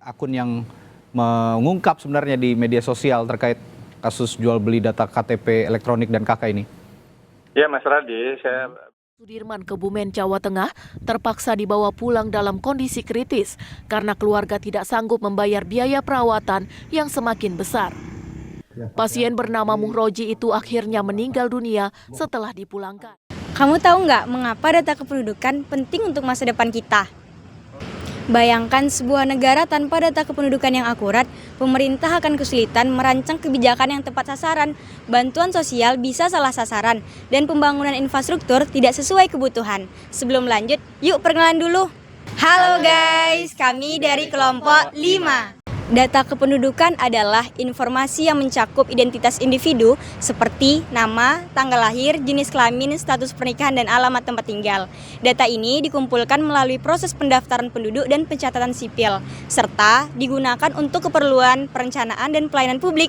Akun yang mengungkap sebenarnya di media sosial terkait kasus jual beli data KTP elektronik dan KK ini. Ya Mas Radi, saya Sudirman, Kebumen, Jawa Tengah terpaksa dibawa pulang dalam kondisi kritis karena keluarga tidak sanggup membayar biaya perawatan yang semakin besar. Pasien bernama Muhroji itu akhirnya meninggal dunia setelah dipulangkan. Kamu tahu nggak mengapa data kependudukan penting untuk masa depan kita? Bayangkan sebuah negara tanpa data kependudukan yang akurat, pemerintah akan kesulitan merancang kebijakan yang tepat sasaran, bantuan sosial bisa salah sasaran, dan pembangunan infrastruktur tidak sesuai kebutuhan. Sebelum lanjut, yuk perkenalan dulu. Halo guys, kami dari kelompok 5. Data kependudukan adalah informasi yang mencakup identitas individu seperti nama, tanggal lahir, jenis kelamin, status pernikahan, dan alamat tempat tinggal. Data ini dikumpulkan melalui proses pendaftaran penduduk dan pencatatan sipil, serta digunakan untuk keperluan perencanaan dan pelayanan publik.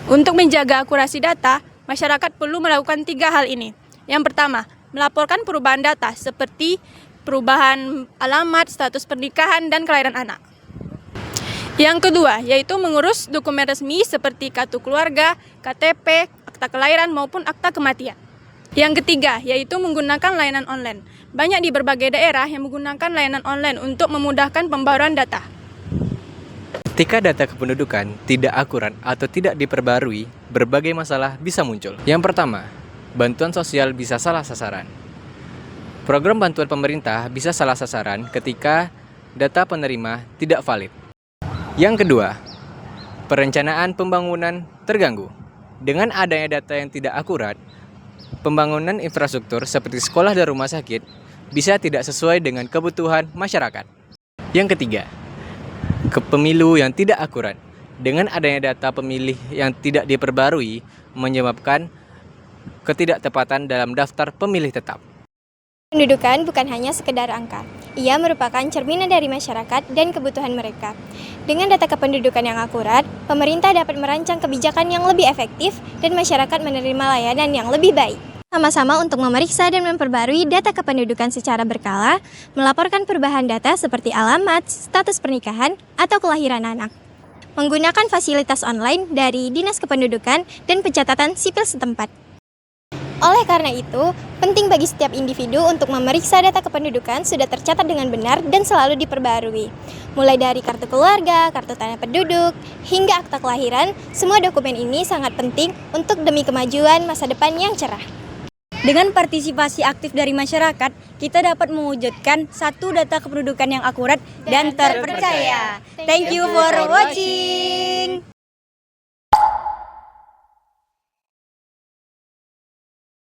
Untuk menjaga akurasi data, masyarakat perlu melakukan 3 hal ini. Yang pertama, melaporkan perubahan data seperti perubahan alamat, status pernikahan, dan kelahiran anak. Yang kedua, yaitu mengurus dokumen resmi seperti kartu keluarga, KTP, akta kelahiran maupun akta kematian. Yang ketiga, yaitu menggunakan layanan online. Banyak di berbagai daerah yang menggunakan layanan online untuk memudahkan pembaruan data. Ketika data kependudukan tidak akurat atau tidak diperbarui, berbagai masalah bisa muncul. Yang pertama, bantuan sosial bisa salah sasaran. Program bantuan pemerintah bisa salah sasaran ketika data penerima tidak valid. Yang kedua, perencanaan pembangunan terganggu. Dengan adanya data yang tidak akurat, pembangunan infrastruktur seperti sekolah dan rumah sakit bisa tidak sesuai dengan kebutuhan masyarakat. Yang ketiga, pemilu yang tidak akurat. Dengan adanya data pemilih yang tidak diperbarui menyebabkan ketidaktepatan dalam daftar pemilih tetap. Pendudukan bukan hanya sekedar angka, ia merupakan cerminan dari masyarakat dan kebutuhan mereka. Dengan data kependudukan yang akurat, pemerintah dapat merancang kebijakan yang lebih efektif dan masyarakat menerima layanan yang lebih baik. Sama-sama untuk memeriksa dan memperbarui data kependudukan secara berkala, melaporkan perubahan data seperti alamat, status pernikahan, atau kelahiran anak. Menggunakan fasilitas online dari Dinas Kependudukan dan Pencatatan Sipil setempat. Oleh karena itu, penting bagi setiap individu untuk memeriksa data kependudukan sudah tercatat dengan benar dan selalu diperbarui. Mulai dari kartu keluarga, kartu tanda penduduk, hingga akta kelahiran, semua dokumen ini sangat penting untuk demi kemajuan masa depan yang cerah. Dengan partisipasi aktif dari masyarakat, kita dapat mewujudkan satu data kependudukan yang akurat dan terpercaya. Thank you for watching.